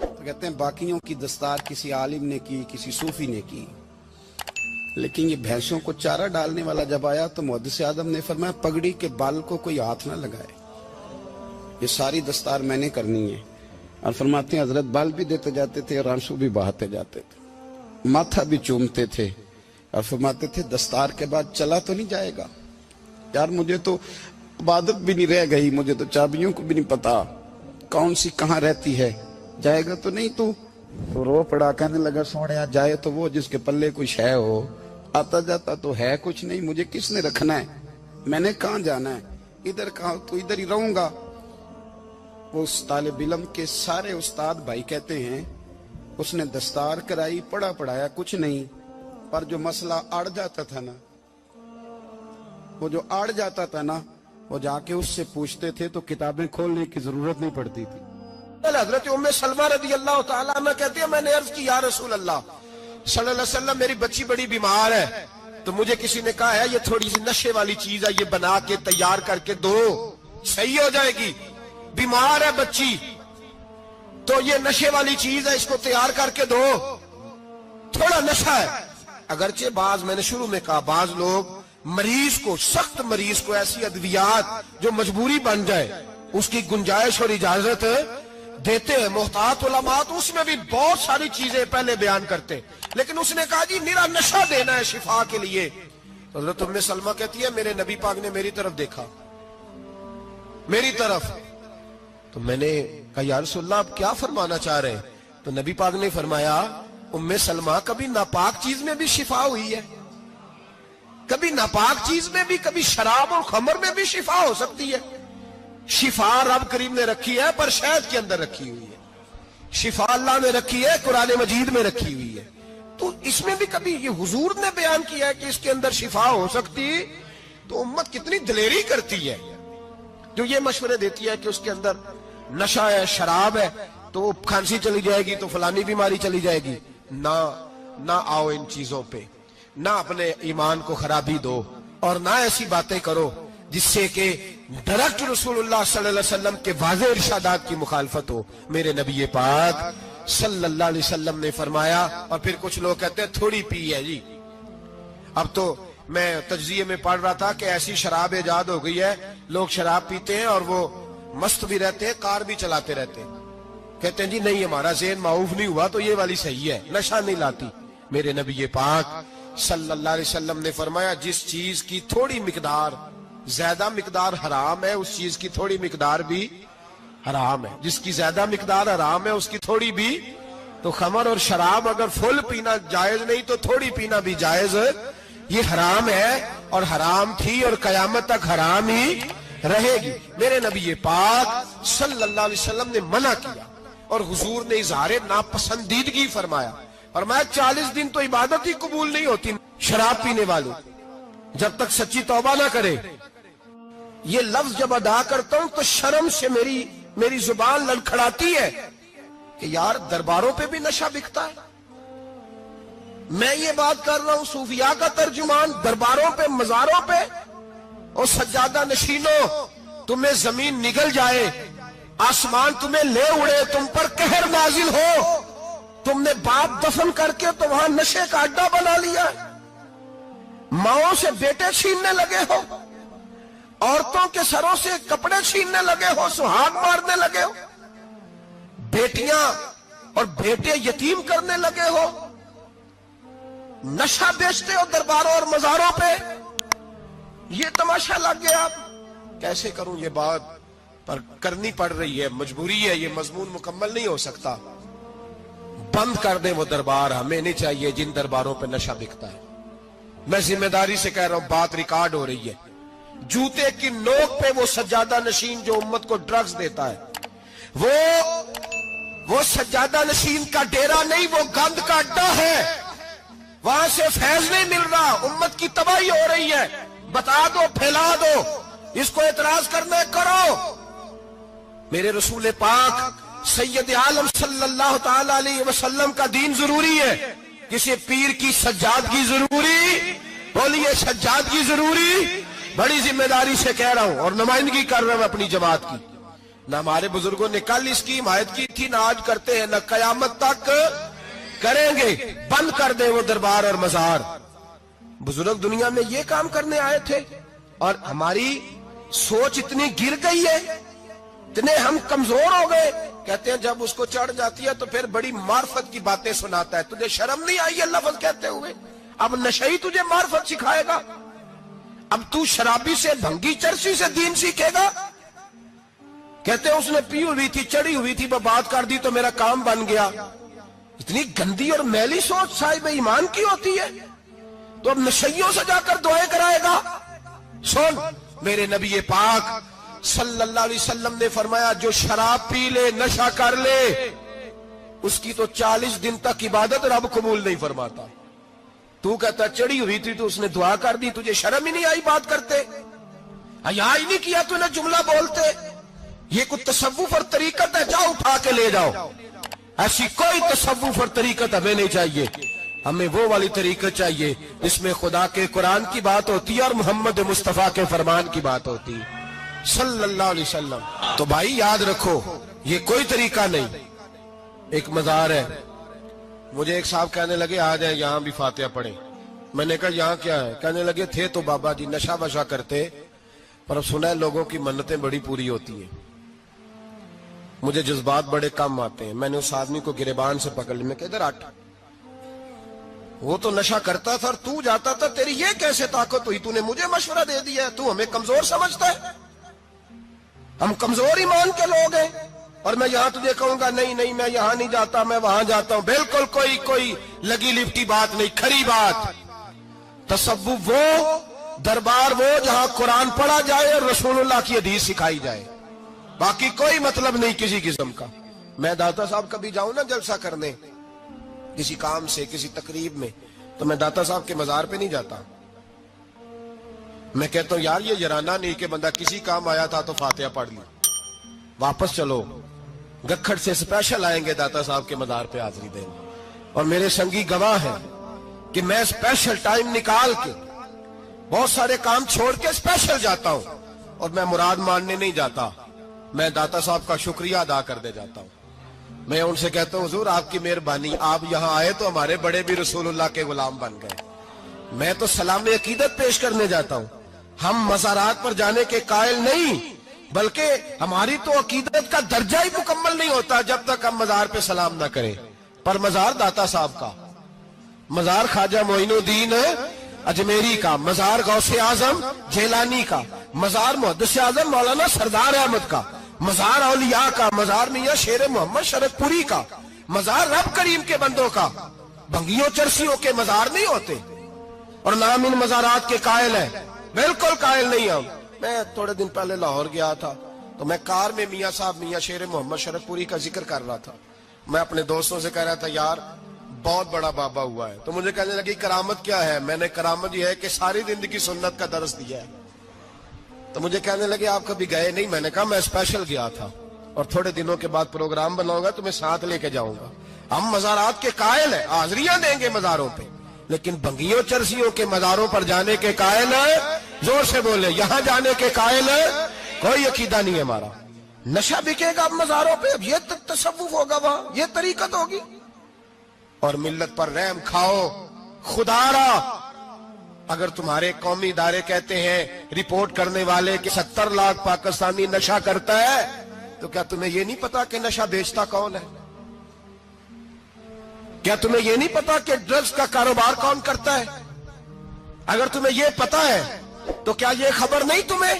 تو کہتے ہیں باقیوں کی دستار کسی عالم نے کی, کسی صوفی نے کی, لیکن یہ بھینسوں کو چارہ ڈالنے والا جب آیا تو محدث اعظم نے فرمایا پگڑی کے بال کو کوئی ہاتھ نہ لگائے, یہ ساری دستار میں نے کرنی ہے. اور فرماتے ہیں حضرت بال بھی دیتے جاتے تھے اور آنسو بھی بہاتے جاتے تھے, ماتھا بھی چومتے تھے اور فرماتے تھے دستار کے بعد چلا تو نہیں جائے گا یار, مجھے تو عبادت بھی نہیں رہ گئی, مجھے تو چابیوں کو بھی نہیں پتا کون سی کہاں رہتی ہے, جائے گا تو نہیں تو رو پڑا, کہنے لگا سونے جائے تو وہ جس کے پلے کچھ ہے ہو, آتا جاتا تو ہے کچھ نہیں, مجھے کس نے رکھنا ہے, میں نے کہاں جانا ہے, ادھر کہاں تو ادھر ہی رہوں گا. وہ اس طالب علم کے سارے استاد بھائی کہتے ہیں اس نے دستار کرائی, پڑھا پڑھایا کچھ نہیں, پر جو مسئلہ اڑ جاتا تھا نا, وہ جو اڑ جاتا تھا نا, وہ جا کے اس سے پوچھتے تھے تو کتابیں کھولنے کی ضرورت نہیں پڑتی تھی. حضرت ام سلمہ رضی اللہ تعالیٰ عنہ کہتی ہے میں نے عرض کی یا رسول اللہ صلی اللہ علیہ وسلم میری بچی بڑی بیمار ہے, تو مجھے کسی نے کہا ہے یہ تھوڑی سی نشے والی چیز ہے, یہ بنا کے تیار کر کے دو صحیح ہو جائے گی, بیمار ہے بچی تو یہ نشے والی چیز ہے, اس کو تیار کر کے دو, تھوڑا نشہ ہے. اگرچہ بعض, میں نے شروع میں کہا, بعض لوگ مریض کو, سخت مریض کو ایسی ادویات جو مجبوری بن جائے اس کی گنجائش اور اجازت دیتے ہیں. محتاط علماء تو اس میں بھی بہت ساری چیزیں پہلے بیان کرتے, لیکن اس نے کہا جی میرا نشہ دینا ہے شفا کے لیے. حضرت ام سلمہ کہتی ہے میرے نبی پاک نے میری طرف دیکھا, میری طرف, تو میں نے کہا یا رسول اللہ آپ کیا فرمانا چاہ رہے ہیں؟ تو نبی پاک نے فرمایا ام سلمہ کبھی ناپاک چیز میں بھی شفا ہوئی ہے, کبھی ناپاک چیز میں بھی, کبھی شراب اور خمر میں بھی شفا ہو سکتی ہے. شفا رب کریم نے رکھی ہے پر شہد کے اندر رکھی ہوئی ہے, شفا اللہ نے رکھی ہے قرآن مجید میں رکھی ہوئی ہے, تو اس میں بھی کبھی یہ حضور نے بیان کیا ہے کہ اس کے اندر شفا ہو سکتی, تو امت کتنی دلیری کرتی ہے جو یہ مشورے دیتی ہے کہ اس کے اندر نشہ ہے, شراب ہے, تو کھانسی چلی جائے گی تو فلانی بیماری چلی جائے گی. نہ آؤ ان چیزوں پہ, نہ اپنے ایمان کو خرابی دو, اور نہ ایسی باتیں کرو جس سے کہ ڈائریکٹ رسول اللہ صلی اللہ علیہ وسلم کے واضح ارشادات کی مخالفت ہو. میرے نبی پاک صلی اللہ علیہ وسلم نے فرمایا, اور پھر کچھ لوگ کہتے ہیں تھوڑی پی ہے جی. اب تو میں تجزیے میں پڑھ رہا تھا کہ ایسی شراب ایجاد ہو گئی ہے, لوگ شراب پیتے ہیں اور وہ مست بھی رہتے ہیں, کار بھی چلاتے رہتے ہیں, کہتے ہیں جی نہیں ہمارا ذہن معاف نہیں ہوا تو یہ والی صحیح ہے, نشہ نہیں لاتی. میرے نبی پاک صلی اللہ علیہ وسلم نے فرمایا جس چیز کی تھوڑی مقدار, زیادہ مقدار حرام ہے اس چیز کی تھوڑی مقدار بھی حرام ہے, جس کی زیادہ مقدار حرام ہے اس کی تھوڑی بھی. تو خمر اور شراب اگر فل پینا جائز نہیں تو تھوڑی پینا بھی جائز, یہ حرام ہے اور حرام تھی اور قیامت تک حرام ہی رہے گی. میرے نبی پاک صلی اللہ علیہ وسلم نے منع کیا اور حضور نے اظہار ناپسندیدگی فرمایا, فرمایا 40 دن تو عبادت ہی قبول نہیں ہوتی شراب پینے والے جب تک سچی توبہ نہ کرے. یہ لفظ جب ادا کرتا ہوں تو شرم سے میری زبان لڑکھڑاتی ہے کہ یار درباروں پہ بھی نشہ بکتا ہے. میں یہ بات کر رہا ہوں صوفیاء کا ترجمان, درباروں پہ, مزاروں پہ, اور سجادہ نشینوں تمہیں زمین نگل جائے, آسمان تمہیں لے اڑے, تم پر قہر نازل ہو, تم نے باپ دفن کر کے تو وہاں نشے کا اڈا بنا لیا, ماؤں سے بیٹے چھیننے لگے ہو, عورتوں کے سروں سے کپڑے چھیننے لگے ہو, سہاگ مارنے لگے ہو, بیٹیاں اور بیٹے یتیم کرنے لگے ہو, نشہ بیچتے ہو درباروں اور مزاروں پہ. یہ تماشا لگ گیا. کیسے کروں یہ بات, پر کرنی پڑ رہی ہے, مجبوری ہے, یہ مضمون مکمل نہیں ہو سکتا. بند کر دیں وہ دربار, ہمیں نہیں چاہیے جن درباروں پہ نشہ بکتا ہے. میں ذمہ داری سے کہہ رہا ہوں, بات ریکارڈ ہو رہی ہے. جوتے کی نوک پہ وہ سجادہ نشین جو امت کو ڈرگز دیتا ہے, وہ سجادہ نشین کا ڈیرا نہیں, وہ گند کا اڈا ہے, وہاں سے فیض نہیں مل رہا, امت کی تباہی ہو رہی ہے. بتا دو, پھیلا دو, اس کو اعتراض کرنا کرو. میرے رسول پاک سید عالم صلی اللہ تعالی علیہ وسلم کا دین ضروری ہے, کسی پیر کی سجادگی ضروری, بولیے سجادگی ضروری. بڑی ذمہ داری سے کہہ رہا ہوں اور نمائندگی کر رہا ہوں اپنی جماعت کی. نہ ہمارے بزرگوں نے کل اس کی حمایت کی تھی، نہ آج کرتے ہیں، نہ قیامت تک کریں گے۔ بند کر دیں وہ دربار اور مزار۔ بزرگ دنیا میں یہ کام کرنے آئے تھے، اور ہماری سوچ اتنی گر گئی ہے، اتنے ہم کمزور ہو گئے۔ کہتے ہیں جب اس کو چڑھ جاتی ہے تو پھر بڑی معرفت کی باتیں سناتا ہے۔ تجھے شرم نہیں آئی یہ لفظ کہتے ہوئے؟ اب نشئی تجھے معرفت سکھائے گا؟ اب تو شرابی سے، بھنگی چرسی سے دین سیکھے گا؟ کہتے ہیں اس نے پی ہوئی تھی، چڑھی ہوئی تھی، میں بات کر دی تو میرا کام بن گیا۔ اتنی گندی اور میلی سوچ صاحب ایمان کی ہوتی ہے، تو اب نشیوں سے جا کر دعائیں کرائے گا؟ سن، میرے نبی پاک صلی اللہ علیہ وسلم نے فرمایا جو شراب پی لے، نشہ کر لے، اس کی تو 40 دن تک عبادت رب قبول نہیں فرماتا۔ تو کہتا چڑھی ہوئی تھی تو اس نے دعا کر دی، تجھے شرم ہی نہیں آئی بات کرتے؟ حیا ہی نہیں کیا تو نے جملہ بولتے؟ یہ کوئی تصوف اور طریقت ہے؟ جاؤ اٹھا کے لے جاؤ۔ ایسی کوئی تصوف اور طریقت ہمیں نہیں چاہیے، ہمیں وہ والی طریقت چاہیے جس میں خدا کے قرآن کی بات ہوتی ہے اور محمد مصطفیٰ کے فرمان کی بات ہوتی ہے صلی اللہ علیہ وسلم۔ تو بھائی یاد رکھو، یہ کوئی طریقہ نہیں۔ ایک مزار ہے، مجھے ایک صاحب کہنے لگے آ جائیں یہاں بھی فاتحہ پڑھیں۔ میں نے کہا یہاں کیا ہے؟ کہنے لگے تھے تو بابا جی نشہ وشہ کرتے، پر اب سنا ہے لوگوں کی منتیں بڑی پوری ہوتی ہیں۔ مجھے جذبات بڑے کم آتے ہیں۔ میں نے اس آدمی کو گریبان سے پکڑ لی، میں کہ ادھر ہٹ، وہ تو نشہ کرتا تھا اور تو جاتا تھا، تیری یہ کیسے طاقت ہوئی؟ تو نے مجھے مشورہ دے دیا ہے، تو ہمیں کمزور سمجھتا ہے؟ ہم کمزور ایمان کے لوگ ہیں، اور میں یہاں تجھے کہوں گا نہیں نہیں میں یہاں نہیں جاتا، میں وہاں جاتا ہوں۔ بالکل کوئی لگی لپٹی بات نہیں، کھری بات۔ تصوف وہ، دربار وہ جہاں قرآن پڑھا جائے اور رسول اللہ کی حدیث سکھائی جائے، باقی کوئی مطلب نہیں کسی قسم کا۔ میں داتا صاحب کبھی جاؤں نا جلسہ کرنے کسی کام سے، کسی تقریب میں، تو میں داتا صاحب کے مزار پہ نہیں جاتا۔ میں کہتا ہوں یار یہ یرانہ نہیں کہ بندہ کسی کام آیا تھا تو فاتحہ پڑھ لی، واپس چلو۔ گکھڑ سے سپیشل آئیں گے داتا صاحب کے مزار پہ حاضری دیں، اور میرے سنگی گواہ ہیں کہ میں سپیشل ٹائم نکال کے بہت سارے کام چھوڑ کے سپیشل جاتا ہوں، اور میں مراد ماننے نہیں جاتا، میں داتا صاحب کا شکریہ ادا کر دے جاتا ہوں۔ میں ان سے کہتا ہوں حضور آپ کی مہربانی، آپ یہاں آئے تو ہمارے بڑے بھی رسول اللہ کے غلام بن گئے۔ میں تو سلام عقیدت پیش کرنے جاتا ہوں، ہم مزارات پر جانے کے قائل نہیں، بلکہ ہماری تو عقیدت کا درجہ ہی مکمل نہیں ہوتا جب تک ہم مزار پہ سلام نہ کریں۔ پر مزار داتا صاحب کا، مزار خواجہ معین الدین اجمیری کا، مزار غوث اعظم جیلانی کا، مزار محدث اعظم مولانا سردار احمد کا، مزار اولیاء کا، مزار میاں شیر محمد شرک پوری کا، مزار رب کریم کے بندوں کا۔ بھنگیوں چرسیوں کے مزار نہیں ہوتے، اور نام ان مزارات کے قائل ہیں، بالکل قائل نہیں ہم۔ میں تھوڑے دن پہلے لاہور گیا تھا، تو میں کار میں میاں صاحب میاں شیر محمد شرک پوری کا ذکر کر رہا تھا۔ میں اپنے دوستوں سے کہہ رہا تھا یار بہت بڑا بابا ہوا ہے، تو مجھے کہنے لگی کرامت کیا ہے؟ میں نے کرامت یہ ہے کہ ساری زندگی سنت کا درس دیا ہے۔ تو مجھے کہنے لگے آپ کبھی گئے نہیں؟ میں نے کہا میں اسپیشل گیا تھا، اور تھوڑے دنوں کے بعد پروگرام بناؤں گا تو میں ساتھ لے کے جاؤں گا۔ ہم مزارات کے قائل ہیں، حاضریاں دیں گے مزاروں پہ، لیکن بھنگیوں چرسیوں کے مزاروں پر جانے کے قائل ہیں، زور سے بولے، یہاں جانے کے قائل ہیں، کوئی عقیدہ نہیں ہے ہمارا۔ نشہ بکے گا اب مزاروں پہ، اب یہ تصوف ہوگا وہاں، یہ طریقت ہوگی۔ اور ملت پر رحم کھاؤ خدا را۔ اگر تمہارے قومی ادارے کہتے ہیں رپورٹ کرنے والے کہ 70 لاکھ پاکستانی نشہ کرتا ہے، تو کیا تمہیں یہ نہیں پتا کہ نشہ بیچتا کون ہے؟ کیا تمہیں یہ نہیں پتا کہ ڈرگز کا کاروبار کون کرتا ہے؟ اگر تمہیں یہ پتا ہے تو کیا یہ خبر نہیں تمہیں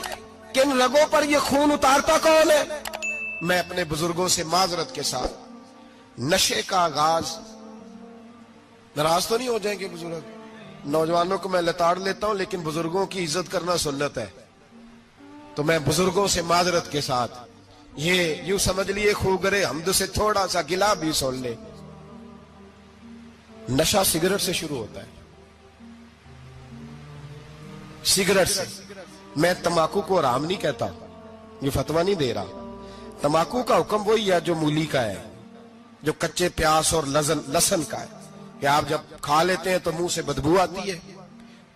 کہ ان رگوں پر یہ خون اتارتا کون ہے؟ میں اپنے بزرگوں سے معذرت کے ساتھ، نشے کا آغاز، ناراض تو نہیں ہو جائیں گے بزرگ، نوجوانوں کو میں لتاڑ لیتا ہوں لیکن بزرگوں کی عزت کرنا سنت ہے، تو میں بزرگوں سے معذرت کے ساتھ یہ یوں سمجھ لیے خوگرے حمد سے تھوڑا سا گلا بھی سن لے۔ نشہ سگریٹ سے شروع ہوتا ہے، سگریٹ سے۔ میں تمباکو کو حرام نہیں کہتا، یہ فتویٰ نہیں دے رہا۔ تمباکو کا حکم وہی ہے جو مولی کا ہے، جو کچے پیاز اور لہسن کا ہے، کہ آپ جب کھا لیتے ہیں تو منہ سے بدبو آتی ہے،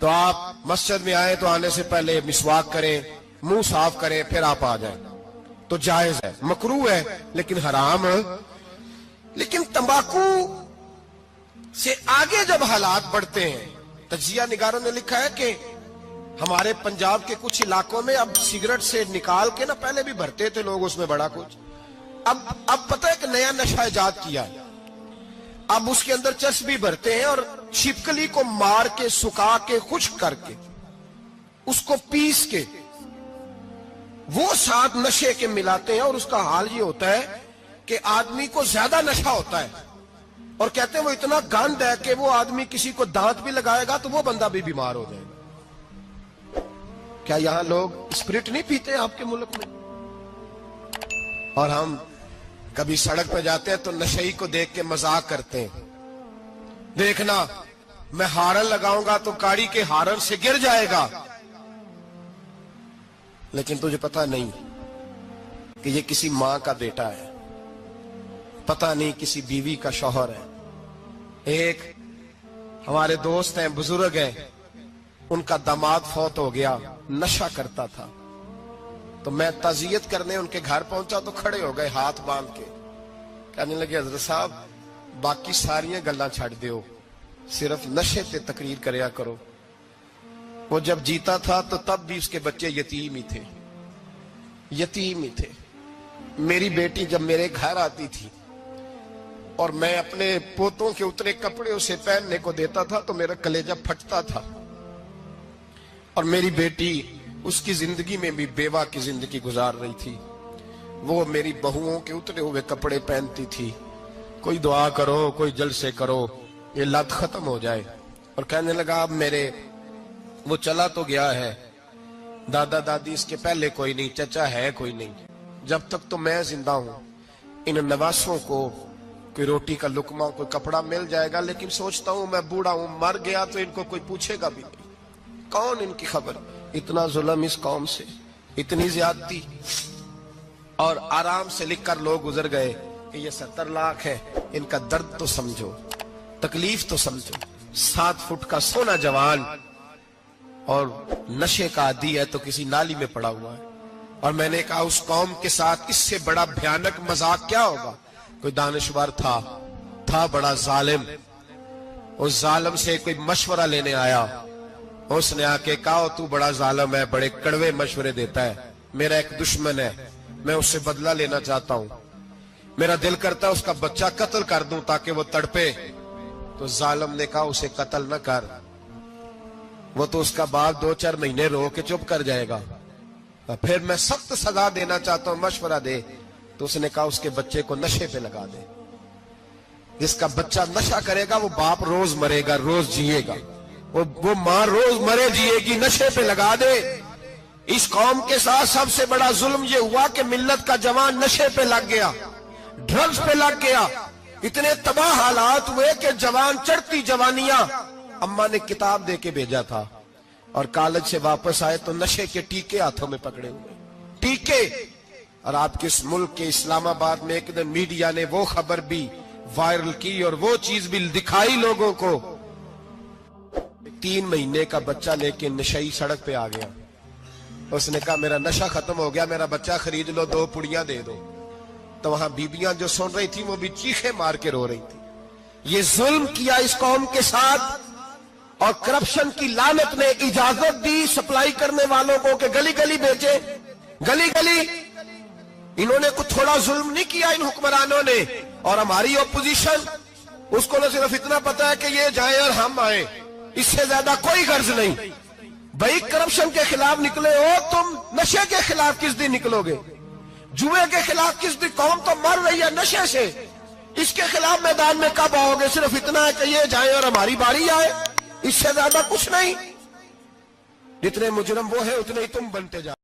تو آپ مسجد میں آئیں تو آنے سے پہلے مسواک کریں، منہ صاف کریں، پھر آپ آ جائیں۔ تو جائز ہے، مکروہ ہے لیکن حرام۔ لیکن تمباکو سے آگے جب حالات بڑھتے ہیں، تجزیہ نگاروں نے لکھا ہے کہ ہمارے پنجاب کے کچھ علاقوں میں اب سگریٹ سے نکال کے نا، پہلے بھی بھرتے تھے لوگ اس میں بڑا کچھ، اب پتہ ہے کہ نیا نشہ ایجاد کیا ہے، اب اس کے اندر چرس بھی بھرتے ہیں اور چھپکلی کو مار کے سکھا کے خشک کر کے اس کو پیس کے وہ ساتھ نشے کے ملاتے ہیں، اور اس کا حال یہ ہوتا ہے کہ آدمی کو زیادہ نشہ ہوتا ہے، اور کہتے ہیں وہ اتنا گند ہے کہ وہ آدمی کسی کو دانت بھی لگائے گا تو وہ بندہ بھی بیمار ہو جائے گا۔ کیا یہاں لوگ اسپرٹ نہیں پیتے آپ کے ملک میں؟ اور ہم کبھی سڑک پہ جاتے ہیں تو نشئی کو دیکھ کے مذاق کرتے ہیں، دیکھنا میں ہارن لگاؤں گا تو گاڑی کے ہارن سے گر جائے گا، لیکن تجھے پتا نہیں کہ یہ کسی ماں کا بیٹا ہے، پتا نہیں کسی بیوی کا شوہر ہے۔ ایک ہمارے دوست ہیں، بزرگ ہیں، ان کا داماد فوت ہو گیا، نشہ کرتا تھا، تو میں تعزیت کرنے ان کے گھر پہنچا تو کھڑے ہو گئے ہاتھ باندھ کے، کہنے لگے حضرت صاحب باقی ساریاں گلاں چھڑ دیو، صرف نشے تے تقریر کریا کرو۔ وہ جب جیتا تھا تو تب بھی اس کے بچے یتیم ہی تھے، یتیم ہی تھے۔ میری بیٹی جب میرے گھر آتی تھی اور میں اپنے پوتوں کے اتنے کپڑے اسے پہننے کو دیتا تھا تو میرا کلیجہ پھٹتا تھا، اور میری بیٹی اس کی زندگی میں بھی بیوہ کی زندگی گزار رہی تھی، وہ میری بہوؤں کے اترے ہوئے کپڑے پہنتی تھی، کوئی دعا کرو، کوئی جلسے کرو، یہ لت ختم ہو جائے۔ اور کہنے لگا اب میرے وہ چلا تو گیا ہے، دادا دادی اس کے پہلے کوئی نہیں، چچا ہے کوئی نہیں، جب تک تو میں زندہ ہوں ان نواسوں کو کوئی روٹی کا لقمہ، کوئی کپڑا مل جائے گا، لیکن سوچتا ہوں میں بوڑھا ہوں، مر گیا تو ان کو کوئی پوچھے گا بھی نہیں، کون ان کی خبر۔ اتنا ظلم اس قوم سے، اتنی زیادتی، اور آرام سے لکھ کر لوگ گزر گئے کہ یہ 70 لاکھ ہے، ان کا درد تو سمجھو، تکلیف تو سمجھو۔ 7 فٹ کا سونا جوان اور نشے کا عادی ہے تو کسی نالی میں پڑا ہوا ہے۔ اور میں نے کہا اس قوم کے ساتھ اس سے بڑا بھیانک مذاق کیا ہوگا؟ کوئی دانشور تھا بڑا ظالم، اس ظالم سے کوئی مشورہ لینے آیا، اس نے آ کے کہا تو بڑا ظالم ہے، بڑے کڑوے مشورے دیتا ہے، میرا ایک دشمن ہے، میں اس سے بدلہ لینا چاہتا ہوں، میرا دل کرتا ہے اس کا بچہ قتل کر دوں تاکہ وہ تڑپے۔ تو ظالم نے کہا اسے قتل نہ کر، وہ تو اس کا باپ 2-4 مہینے رو کے چپ کر جائے گا، پھر میں سخت سزا دینا چاہتا ہوں، مشورہ دے۔ تو اس نے کہا اس کے بچے کو نشے پہ لگا دے، جس کا بچہ نشہ کرے گا وہ باپ روز مرے گا، روز جیے گا، وہ ماں روز مرے جیے گی، نشے پہ لگا دے۔ اس قوم کے ساتھ سب سے بڑا ظلم یہ ہوا کہ ملت کا جوان نشے پہ لگ گیا، ڈرگز پہ لگ گیا، اتنے تباہ حالات ہوئے کہ جوان چڑھتی جوانیاں، اماں نے کتاب دے کے بھیجا تھا، اور کالج سے واپس آئے تو نشے کے ٹیکے ہاتھوں میں پکڑے ہوئے، ٹیکے۔ اور آپ کے اس ملک کے اسلام آباد میں ایک دن میڈیا نے وہ خبر بھی وائرل کی اور وہ چیز بھی دکھائی لوگوں کو، 3 مہینے کا بچہ لے کے نشئی سڑک پہ آ گیا، اس نے کہا میرا نشہ ختم ہو گیا، میرا بچہ خرید لو، 2 پڑیاں دے دو۔ تو وہاں بیبیاں جو سن رہی تھی وہ بھی چیخیں مار کے رو رہی تھی۔ یہ ظلم کیا اس قوم کے ساتھ، اور کرپشن کی لعنت نے اجازت دی سپلائی کرنے والوں کو کہ گلی گلی بیچے، گلی گلی۔ انہوں نے کچھ تھوڑا ظلم نہیں کیا ان حکمرانوں نے، اور ہماری اپوزیشن اس کو نہ صرف اتنا پتا ہے کہ یہ جائیں اور ہم آئیں، اس سے زیادہ کوئی غرض نہیں۔ بھائی کرپشن کے خلاف نکلے ہو تم، نشے کے خلاف کس دن نکلو گے؟ جوئے کے خلاف کس دن؟ قوم تو مر رہی ہے نشے سے، اس کے خلاف میدان میں کب آؤ گے؟ صرف اتنا ہے کہ یہ جائیں اور ہماری باری آئے، اس سے زیادہ کچھ نہیں۔ جتنے مجرم وہ ہیں اتنے ہی تم بنتے جاؤ۔